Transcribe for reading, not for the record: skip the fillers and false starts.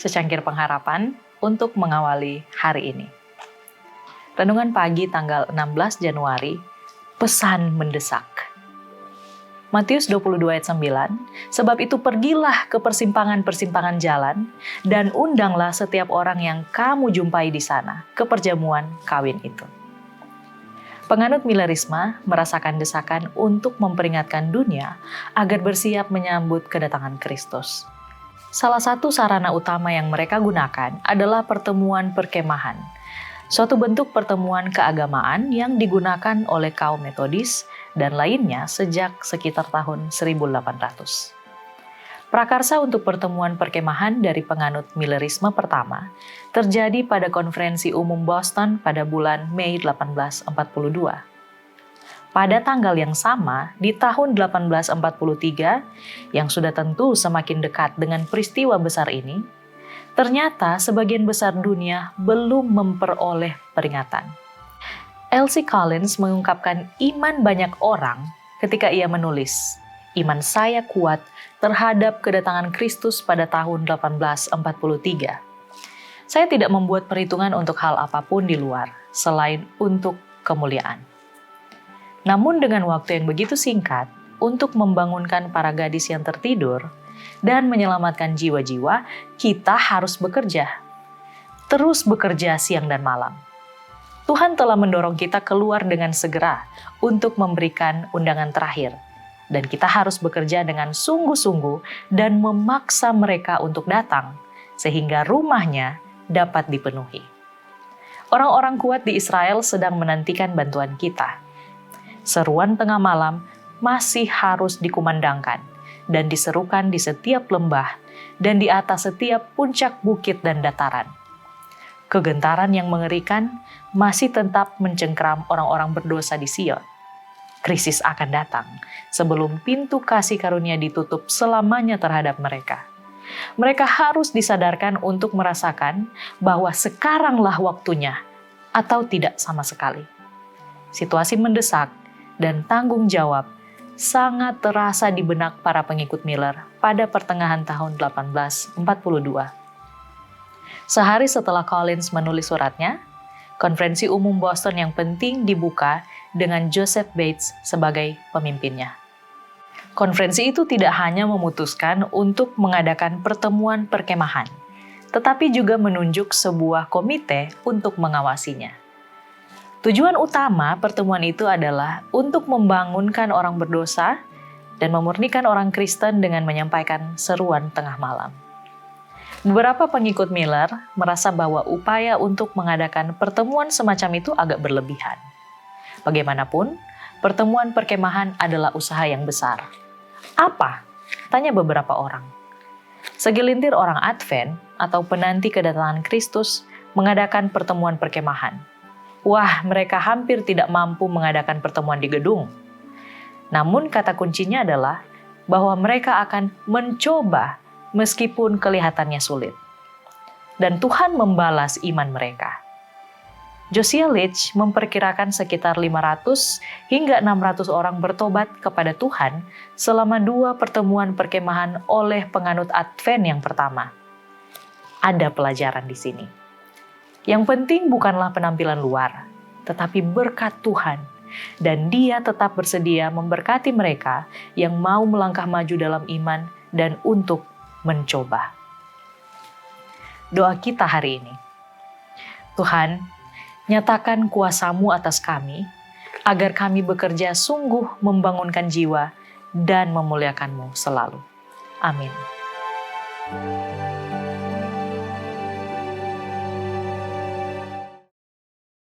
secangkir pengharapan untuk mengawali hari ini. Renungan pagi tanggal 16 Januari, pesan mendesak. Matius 22 ayat 9, sebab itu pergilah ke persimpangan-persimpangan jalan dan undanglah setiap orang yang kamu jumpai di sana ke perjamuan kawin itu. Penganut Millerisme merasakan desakan untuk memperingatkan dunia agar bersiap menyambut kedatangan Kristus. Salah satu sarana utama yang mereka gunakan adalah pertemuan perkemahan, suatu bentuk pertemuan keagamaan yang digunakan oleh kaum Metodis dan lainnya sejak sekitar tahun 1800. Prakarsa untuk pertemuan perkemahan dari penganut Millerisme pertama terjadi pada Konferensi Umum Boston pada bulan Mei 1842. Pada tanggal yang sama, di tahun 1843, yang sudah tentu semakin dekat dengan peristiwa besar ini, ternyata sebagian besar dunia belum memperoleh peringatan. L.C. Collins mengungkapkan iman banyak orang ketika ia menulis, "Iman saya kuat terhadap kedatangan Kristus pada tahun 1843. Saya tidak membuat perhitungan untuk hal apapun di luar, selain untuk kemuliaan." Namun dengan waktu yang begitu singkat, untuk membangunkan para gadis yang tertidur dan menyelamatkan jiwa-jiwa, kita harus bekerja. Terus bekerja siang dan malam. Tuhan telah mendorong kita keluar dengan segera untuk memberikan undangan terakhir. Dan kita harus bekerja dengan sungguh-sungguh dan memaksa mereka untuk datang, sehingga rumahnya dapat dipenuhi. Orang-orang kuat di Israel sedang menantikan bantuan kita. Seruan tengah malam masih harus dikumandangkan dan diserukan di setiap lembah dan di atas setiap puncak bukit dan dataran. Kegentaran yang mengerikan masih tetap mencengkeram orang-orang berdosa di Sion. Krisis akan datang sebelum pintu kasih karunia ditutup selamanya terhadap mereka. Mereka harus disadarkan untuk merasakan bahwa sekaranglah waktunya atau tidak sama sekali. Situasi mendesak dan tanggung jawab sangat terasa di benak para pengikut Miller pada pertengahan tahun 1842. Sehari setelah Collins menulis suratnya, Konferensi Umum Boston yang penting dibuka dengan Joseph Bates sebagai pemimpinnya. Konferensi itu tidak hanya memutuskan untuk mengadakan pertemuan perkemahan, tetapi juga menunjuk sebuah komite untuk mengawasinya. Tujuan utama pertemuan itu adalah untuk membangunkan orang berdosa dan memurnikan orang Kristen dengan menyampaikan seruan tengah malam. Beberapa pengikut Miller merasa bahwa upaya untuk mengadakan pertemuan semacam itu agak berlebihan. Bagaimanapun, pertemuan perkemahan adalah usaha yang besar. Apa? Tanya beberapa orang. Segelintir orang Advent atau penanti kedatangan Kristus mengadakan pertemuan perkemahan. Wah, mereka hampir tidak mampu mengadakan pertemuan di gedung. Namun kata kuncinya adalah bahwa mereka akan mencoba meskipun kelihatannya sulit. Dan Tuhan membalas iman mereka. Josiah Litch memperkirakan sekitar 500 hingga 600 orang bertobat kepada Tuhan selama 2 pertemuan perkemahan oleh penganut Advent yang pertama. Ada pelajaran di sini. Yang penting bukanlah penampilan luar, tetapi berkat Tuhan. Dan Dia tetap bersedia memberkati mereka yang mau melangkah maju dalam iman dan untuk mencoba. Doa kita hari ini. Tuhan, nyatakan kuasa-Mu atas kami, agar kami bekerja sungguh membangunkan jiwa dan memuliakan-Mu selalu. Amin.